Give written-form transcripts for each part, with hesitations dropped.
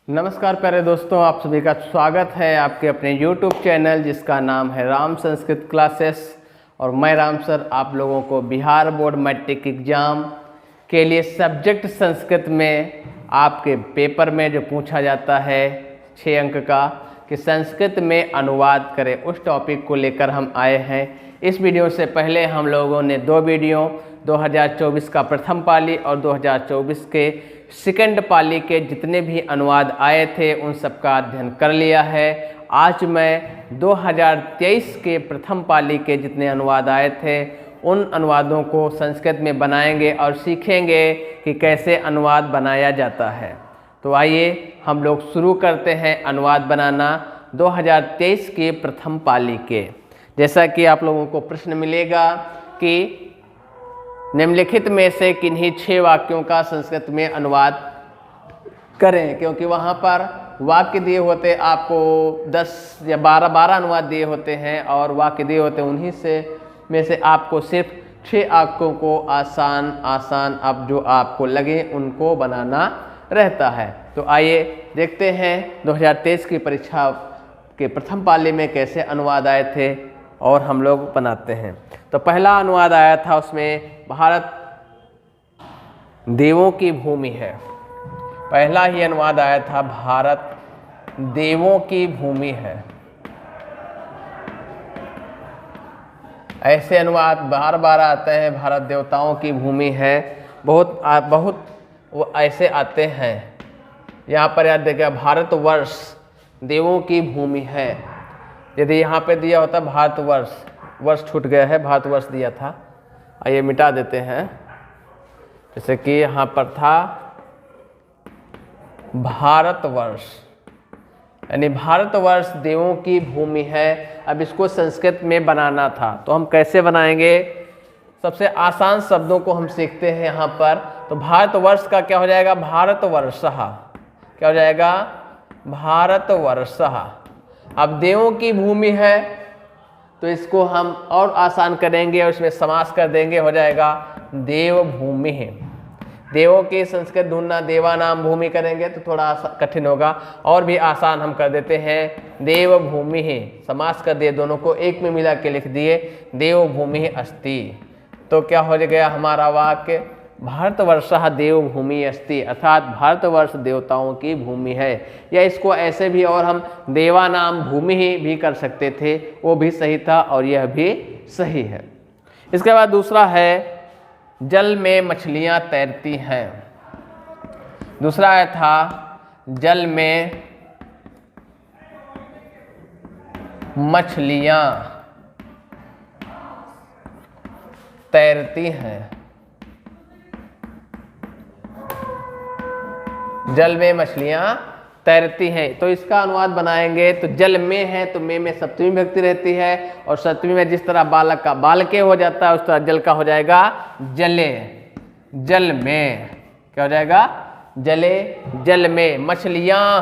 नमस्कार प्यारे दोस्तों, आप सभी का स्वागत है आपके अपने YouTube चैनल जिसका नाम है राम संस्कृत क्लासेस। और मैं राम सर आप लोगों को बिहार बोर्ड मैट्रिक एग्ज़ाम के लिए सब्जेक्ट संस्कृत में आपके पेपर में जो पूछा जाता है 6 अंक का कि संस्कृत में अनुवाद करें, उस टॉपिक को लेकर हम आए हैं। इस वीडियो से पहले हम लोगों ने 2 वीडियो 2024 का प्रथम पाली और 2024 के सेकंड पाली के जितने भी अनुवाद आए थे उन सब का अध्ययन कर लिया है। आज मैं 2023 के प्रथम पाली के जितने अनुवाद आए थे उन अनुवादों को संस्कृत में बनाएंगे और सीखेंगे कि कैसे अनुवाद बनाया जाता है। तो आइए हम लोग शुरू करते हैं अनुवाद बनाना 2023 के प्रथम पाली के। जैसा कि आप लोगों को प्रश्न मिलेगा कि निम्नलिखित में से किन्हीं 6 वाक्यों का संस्कृत में अनुवाद करें, क्योंकि वहाँ पर वाक्य दिए होते आपको 10 या 12 अनुवाद दिए होते हैं और वाक्य दिए होते हैं, उन्हीं में से आपको सिर्फ 6 वाक्यों को आसान अब जो आपको लगे उनको बनाना रहता है। तो आइए देखते हैं 2023 की परीक्षा के प्रथम पाली में कैसे अनुवाद आए थे और हम लोग बनाते हैं। तो पहला अनुवाद आया था, उसमें भारत देवों की भूमि है। पहला ही अनुवाद आया था भारत देवों की भूमि है। ऐसे अनुवाद बार बार आते हैं, भारत देवताओं की भूमि है, बहुत वो ऐसे आते हैं। यहाँ पर याद देखिए भारतवर्ष देवों की भूमि है। यदि यहाँ पे दिया होता भारतवर्ष, वर्ष छूट गया है, भारतवर्ष दिया था, आइए मिटा देते हैं। जैसे कि यहाँ पर था भारतवर्ष, यानी भारतवर्ष देवों की भूमि है। अब इसको संस्कृत में बनाना था, तो हम कैसे बनाएंगे? सबसे आसान शब्दों को हम सीखते हैं यहाँ पर। तो भारतवर्ष का क्या हो जाएगा? भारतवर्षः। क्या हो जाएगा? भारतवर्षः। अब देवों की भूमि है तो इसको हम और आसान करेंगे और इसमें समास कर देंगे, हो जाएगा देवभूमि। देवों की संस्कृत ढूंढना, देवानाम भूमि करेंगे तो थोड़ा कठिन होगा, और भी आसान हम कर देते हैं देवभूमि। समास कर दिए, दोनों को एक में मिला के लिख दिए देवभूमि अस्ति। तो क्या हो गया हमारा वाक्य? भारतवर्षः देवभूमि अस्ति, अर्थात भारतवर्ष देवताओं की भूमि है। या इसको ऐसे भी और हम देवानाम भूमि ही भी कर सकते थे, वो भी सही था और यह भी सही है। इसके बाद दूसरा है जल में मछलियां तैरती हैं। दूसरा आया था जल में मछलियां तैरती हैं। जल में मछलियां तैरती हैं, तो इसका अनुवाद बनाएंगे। तो जल में है तो में सप्तमी विभक्ति रहती है, और सप्तमी में जिस तरह बालक का बालके हो जाता है उस तरह जल का हो जाएगा जले। जल में क्या हो जाएगा? जले। जल में मछलियां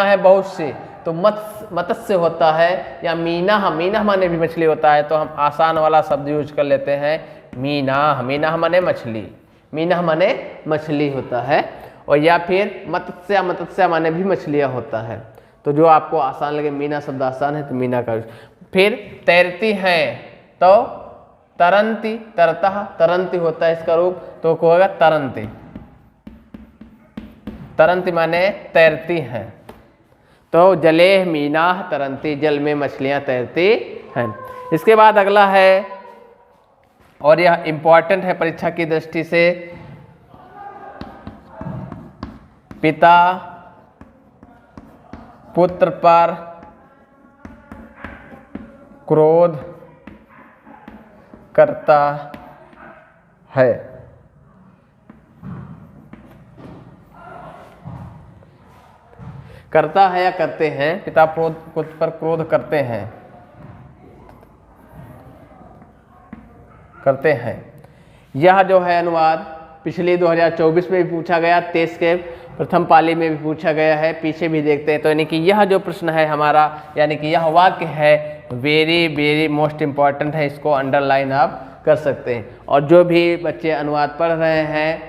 हैं बहुत सी, तो मत्स्य होता है, या मीना माने भी मछली होता है, तो हम आसान वाला शब्द यूज कर लेते हैं मीना माने मछली, मीना माने मछली होता है। और या फिर मत्स्य माने भी मछलियाँ होता है। तो जो आपको आसान लगे, मीना शब्द आसान है तो मीना का। फिर तैरती हैं तो तरंती, तरंती होता है इसका रूप, तो होगा तरंती। तरंती माने तैरती हैं। तो जले मीना तरंती, जल में मछलियाँ तैरती हैं। इसके बाद अगला है, और यह इंपॉर्टेंट है परीक्षा की दृष्टि से, पिता पुत्र पर क्रोध करता है। करता है या करते हैं? पिता पुत्र पर क्रोध करते हैं, करते हैं। यह जो है अनुवाद पिछले 2024 में भी पूछा गया, 23 के प्रथम पाली में भी पूछा गया है, पीछे भी देखते हैं। तो यानी कि यह जो प्रश्न है हमारा, यानी कि यह वाक्य है वेरी मोस्ट इम्पॉर्टेंट है, इसको अंडरलाइन आप कर सकते हैं। और जो भी बच्चे अनुवाद पढ़ रहे हैं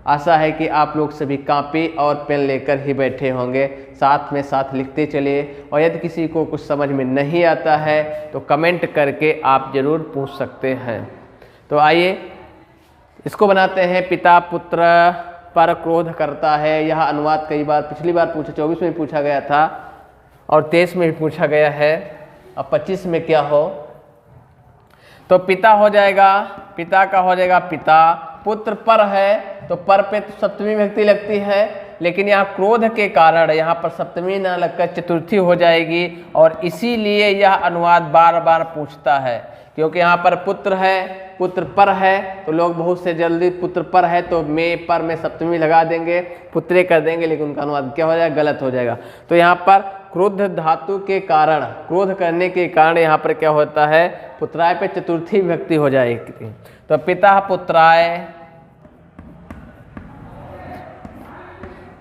आशा है कि आप लोग सभी कॉपी और पेन लेकर ही बैठे होंगे, साथ में साथ लिखते चलिए। और यदि किसी को कुछ समझ में नहीं आता है तो कमेंट करके आप ज़रूर पूछ सकते हैं। तो आइए इसको बनाते हैं। पिता पुत्र पर क्रोध करता है। यह अनुवाद कई बार पिछली बार 24 में पूछा गया था और 23 में भी पूछा गया है। अब 25 में क्या हो, तो पिता हो जाएगा, पिता का हो जाएगा पिता। पुत्र पर है तो पर पे तो सप्तमी विभक्ति लगती है, लेकिन यहाँ क्रोध के कारण यहाँ पर सप्तमी ना लगकर चतुर्थी हो जाएगी और इसीलिए यह अनुवाद बार बार पूछता है, क्योंकि यहाँ पर पुत्र है, पुत्र पर है तो लोग बहुत से जल्दी पुत्र पर है तो में पर में सप्तमी लगा देंगे, पुत्रे कर देंगे, लेकिन उनका अनुवाद क्या हो जाएगा, गलत हो जाएगा। तो यहाँ पर क्रोध धातु के कारण, क्रोध करने के कारण यहाँ पर क्या होता है, पुत्राय पे चतुर्थी विभक्ति हो जाएगी। तो पिता पुत्राय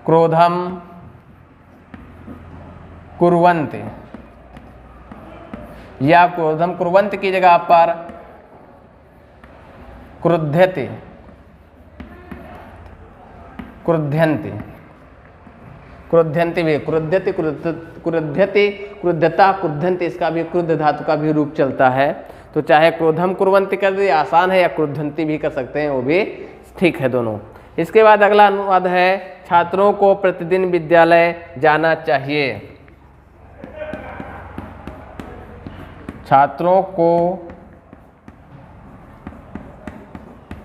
क्रोधम कुर्वन्ति, या क्रोधम कुर्वन्ति की जगह पर क्रुध्यति, क्रुध्यन्ति, क्रुध्यन्ति भी, क्रुध्यति, क्रुध्यति, क्रुद्धता, क्रुद्धन्ति, इसका भी क्रुद्ध धातु का भी रूप चलता है। तो चाहे क्रोधम कुर्वन्ति कर दिए आसान है, या क्रुद्धन्ति भी कर सकते हैं, वो भी ठीक है दोनों। इसके बाद अगला अनुवाद है, छात्रों को प्रतिदिन विद्यालय जाना चाहिए। छात्रों को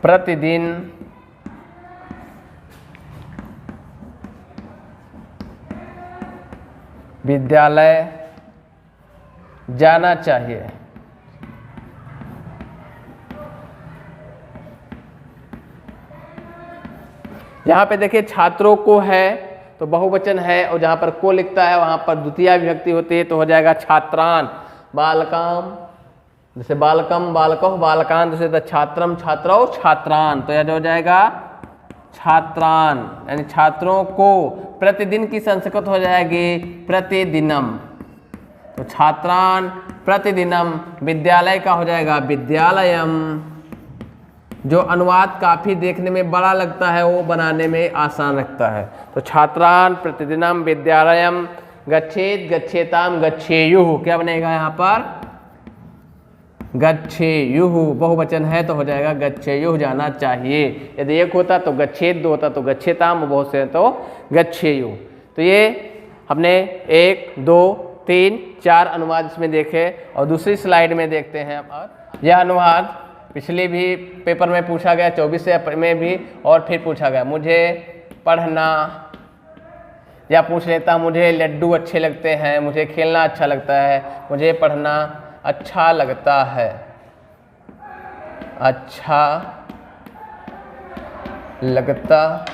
प्रतिदिन विद्यालय जाना चाहिए। यहाँ पे देखिए छात्रों को है तो बहुवचन है, और जहाँ पर को लिखता है वहाँ पर द्वितीय विभक्ति होती है, तो हो जाएगा छात्रान, बालकाम, जैसे बालकम बालको बालकान, जैसे छात्रम छात्रौ छात्रान, तो यह हो जाएगा छात्रान, यानी छात्रों को। प्रतिदिन की संस्कृत हो जाएगी प्रतिदिनम, तो छात्रान प्रतिदिनम। विद्यालय का हो जाएगा विद्यालयम। जो अनुवाद काफ़ी देखने में बड़ा लगता है वो बनाने में आसान लगता है। तो छात्रान प्रतिदिनम विद्यालयम गच्छेत गच्छेताम गच्छेयुः, क्या बनेगा यहाँ पर, गच्छेयुः। बहुवचन है तो हो जाएगा गच्छेयुः, जाना चाहिए। यदि एक होता तो गच्छेत, दो होता तो गच्छेताम, बहुत से तो गच्छेयुः। तो ये हमने 1 2 3 4 अनुवाद इसमें देखे, और दूसरी स्लाइड में देखते हैं। अब यह अनुवाद पिछले भी पेपर में पूछा गया, 24 में भी, और फिर पूछा गया। मुझे पढ़ना, या पूछ लेता मुझे लड्डू अच्छे लगते हैं, मुझे खेलना अच्छा लगता है, मुझे पढ़ना अच्छा लगता है, अच्छा लगता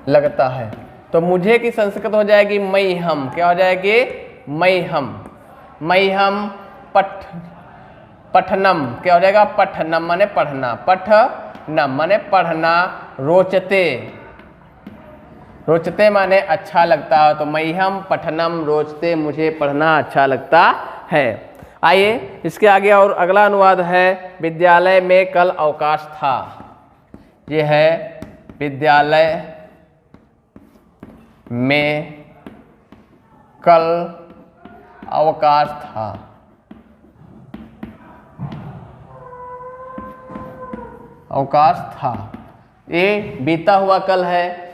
लगता है। तो मुझे की संस्कृत हो जाएगी मई हम, क्या हो जाएगी, मई हम। मई हम पठनम, क्या हो जाएगा, पठनम माने पढ़ना, पठनम माने पढ़ना। रोचते, रोचते माने अच्छा लगता है, तो मह्यम पठनम रोचते, मुझे पढ़ना अच्छा लगता है। आइए इसके आगे और अगला अनुवाद है, विद्यालय में कल अवकाश था। ये है विद्यालय में कल अवकाश था। अवकाश था, ये बीता हुआ कल है।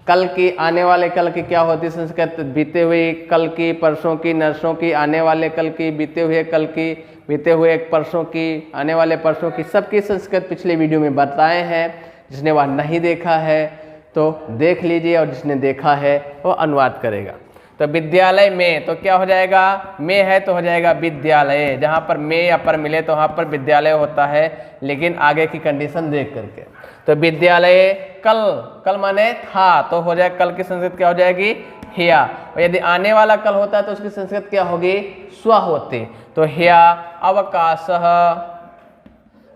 कल की, आने वाले कल की क्या होती है संस्कृत, बीते हुए कल की, परसों की, नरसों की, आने वाले कल की, बीते हुए कल की, बीते हुए परसों की, आने वाले परसों की, सबकी संस्कृत पिछले वीडियो में बताए हैं। जिसने वह नहीं देखा है तो देख लीजिए, और जिसने देखा है वो अनुवाद करेगा। तो विद्यालय में तो क्या हो जाएगा, में है तो हो जाएगा विद्यालय। जहाँ पर में या पर मिले तो वहाँ पर विद्यालय होता है, लेकिन आगे की कंडीशन देख करके। तो विद्यालय कल, कल माने था, तो हो जाए कल की संस्कृत क्या हो जाएगी, हिया। और यदि आने वाला कल होता है तो उसकी संस्कृत क्या होगी, स्व होती। तो हिया अवकाश,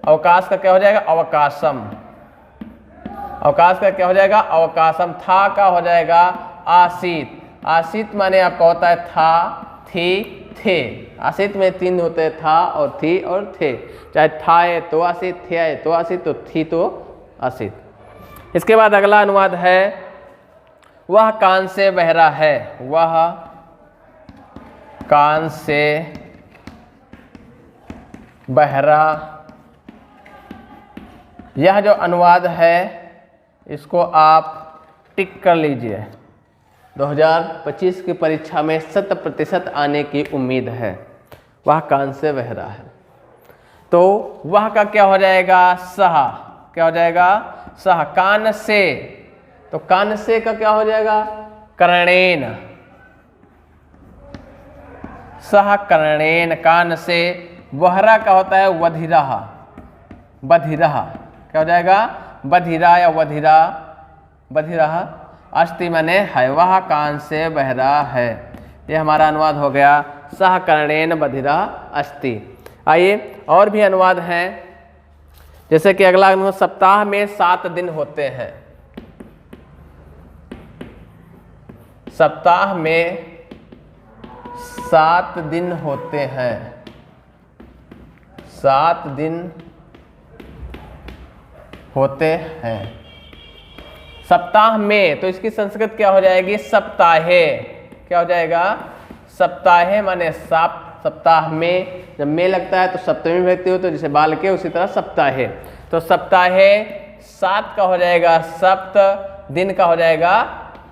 अवकाश का क्या हो जाएगा, अवकाशम। अवकाश का क्या हो जाएगा, अवकाशम। था का हो जाएगा आसीत। आसीत माने आपका होता है था, थी, थे। आसित में 3 होते हैं, था और थी और थे। चाहे था है तो आसित, थे है तो आसित, तो थी तो आसित। इसके बाद अगला अनुवाद है वह कान से बहरा है। वह कान से बहरा। यह जो अनुवाद है इसको आप टिक कर लीजिए। 2025 की परीक्षा में 100% आने की उम्मीद है। वह कान से बहरा है, तो वह का क्या हो जाएगा? सह। क्या हो जाएगा? सह। कान से, तो कान से का क्या हो जाएगा? कर्णेन। सह कर्णेन। कान से। बहरा का होता है वधिरा। बधिरा क्या हो जाएगा? बधिरा या वधिरा। बधिरा। अस्ति माने है, वह कान से बहरा है। ये हमारा अनुवाद हो गया, सह कर्णेन बधिरा अस्ति। आइए और भी अनुवाद हैं, जैसे कि अगला अनुवाद, सप्ताह में 7 दिन होते हैं। सप्ताह में 7 दिन होते हैं। 7 दिन होते हैं सप्ताह में, तो इसकी संस्कृत क्या हो जाएगी? सप्ताहे। क्या हो जाएगा? सप्ताहे माने सप्ताह में जब में लगता है तो सप्तमी विभक्ति हो, तो जैसे बाल के उसी तरह सप्ताहे। तो सप्ताहे 7 का हो जाएगा सप्त, दिन का हो जाएगा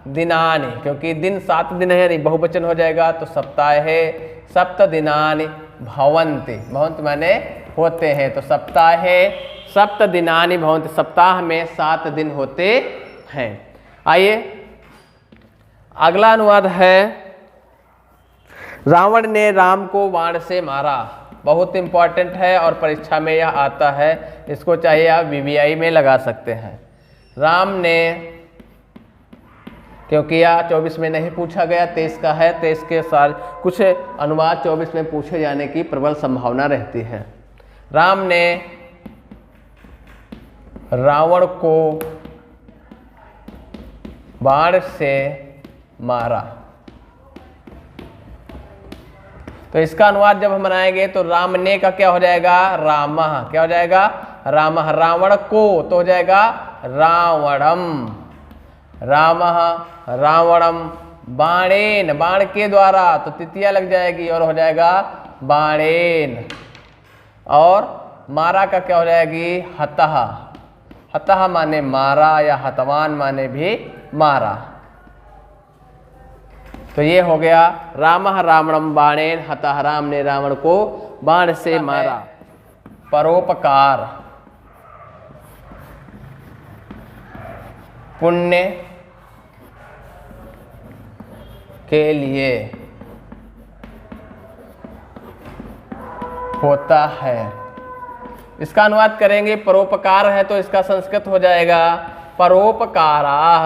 दिनानि, क्योंकि दिन 7 दिन है, नहीं बहुवचन हो जाएगा। तो सप्ताहे सप्त दिनानि भवन्ति। भवन्ति माने होते हैं, तो सप्ताहे सप्त दिनानि भवन्ति। सप्ताह में 7 दिन होते हैं। आइए अगला अनुवाद है रावण ने राम को बाण से मारा। बहुत इंपॉर्टेंट है और परीक्षा में यह आता है, इसको चाहिए आप VVI में लगा सकते हैं। राम ने, क्योंकि यह 24 में नहीं पूछा गया, 23 का है, 23 के साथ कुछ अनुवाद 24 में पूछे जाने की प्रबल संभावना रहती है। राम ने रावण को बाण से मारा। तो इसका अनुवाद जब हम बनाएंगे तो राम ने का क्या हो जाएगा? रामः। क्या हो जाएगा? रामः। रावण को तो हो जाएगा रावणम। रामः रावणम बाणेन, बाण के द्वारा, तो तृतीया लग जाएगी और हो जाएगा बाणेन। और मारा का क्या हो जाएगी? हतः। हतः माने मारा, या हतवान माने भी मारा। तो ये हो गया रामः रावणम बाणेन हतः। राम ने रावण को बाण से मारा। परोपकार, पुण्य के लिए होता है। इसका अनुवाद करेंगे, परोपकार है तो इसका संस्कृत हो जाएगा परोपकाराः।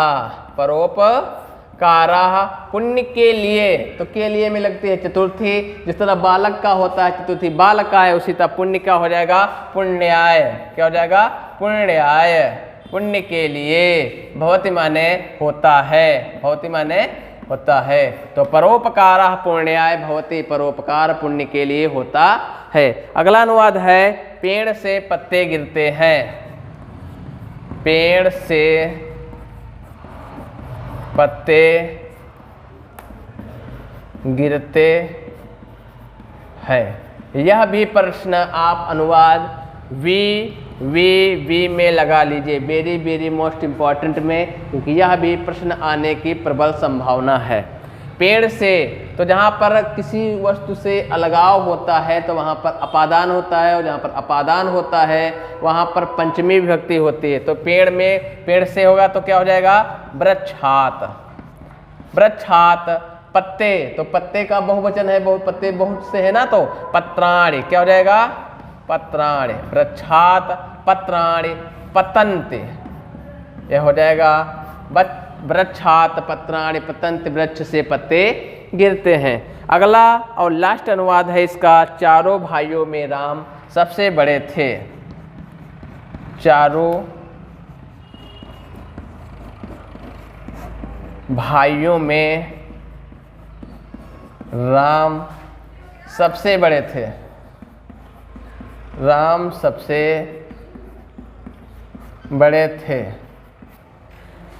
परोपकाराः पुण्य के लिए, तो के लिए में लगती है चतुर्थी। जिस तरह बालक का होता है चतुर्थी बालक का है, उसी तरह पुण्य का हो जाएगा पुण्याय। क्या हो जाएगा? पुण्याय। पुण्य के लिए। भवति माने होता है। भवति माने होता है। तो परोपकाराः पुण्याय भवति। परोपकार पुण्य के लिए होता है। अगला अनुवाद है पेड़ से पत्ते गिरते हैं। पेड़ से पत्ते गिरते हैं। यह भी प्रश्न आप अनुवाद वी में लगा लीजिए, वेरी वेरी मोस्ट इम्पॉर्टेंट में, क्योंकि यह भी प्रश्न आने की प्रबल संभावना है। पेड़ से, तो जहाँ पर किसी वस्तु से अलगाव होता है तो वहाँ पर अपादान होता है, और जहाँ पर अपादान होता है वहाँ पर पंचमी विभक्ति होती है। तो पेड़ में पेड़ से होगा तो क्या हो जाएगा? वृक्षात। वृक्षात। पत्ते, तो पत्ते का बहुवचन है, बहुत पत्ते बहुत से है ना, तो पत्राणि। क्या हो जाएगा? पत्राणि। वृक्षात पत्राणि पतन्ति। यह हो जाएगा वृक्षात पत्राणि पतन्ति। वृक्ष से पत्ते गिरते हैं। अगला और लास्ट अनुवाद है इसका, चारों भाइयों में राम सबसे बड़े थे। चारों भाइयों में राम सबसे बड़े थे। राम सबसे बड़े थे।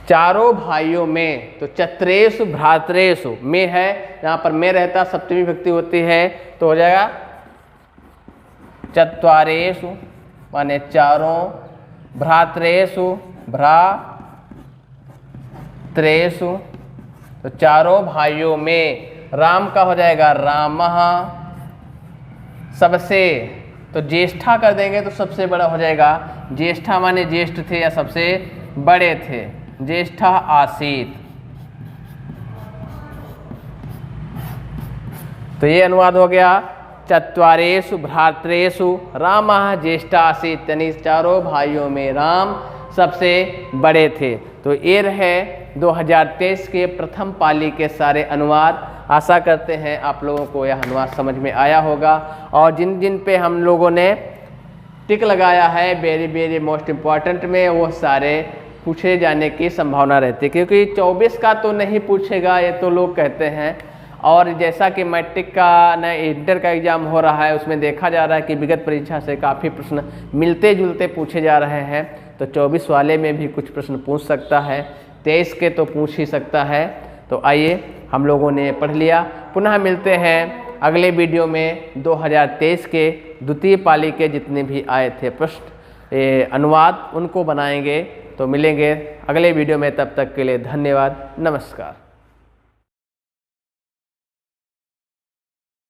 चारों भाइयों में, तो चत्रेषु भ्रातरेषु में है, यहाँ पर में रहता सप्तमी विभक्ति होती है तो हो जाएगा चत्वारेषु माने चारों, भ्रातरेषु भ्रातरेषु तो चारों भाइयों में, राम का हो जाएगा रामः, सबसे तो ज्येष्ठा कर देंगे तो सबसे बड़ा हो जाएगा, ज्येष्ठा माने ज्येष्ठ थे या सबसे बड़े थे, ज्येष्ठा आसीत। तो ये अनुवाद हो गया, चत्वारेषु भ्रातरेषु रामः ज्येष्ठा आसीत, यानी चारों भाइयों में राम सबसे बड़े थे। तो ये रहे 2023 के प्रथम पाली के सारे अनुवाद। आशा करते हैं आप लोगों को यह अनुवाद समझ में आया होगा, और जिन जिन पे हम लोगों ने टिक लगाया है वेरी वेरी मोस्ट इम्पॉर्टेंट में, वो सारे पूछे जाने की संभावना रहती है, क्योंकि 24 का तो नहीं पूछेगा ये तो लोग कहते हैं। और जैसा कि मैट्रिक का न इंटर का एग्ज़ाम हो रहा है, उसमें देखा जा रहा है कि विगत परीक्षा से काफ़ी प्रश्न मिलते जुलते पूछे जा रहे हैं, तो 24 वाले में भी कुछ प्रश्न पूछ सकता है, 23 के तो पूछ ही सकता है। तो आइए हम लोगों ने पढ़ लिया, पुनः मिलते हैं अगले वीडियो में 2023 के द्वितीय पाली के जितने भी आए थे प्रश्न अनुवाद उनको बनाएंगे। तो मिलेंगे अगले वीडियो में, तब तक के लिए धन्यवाद, नमस्कार।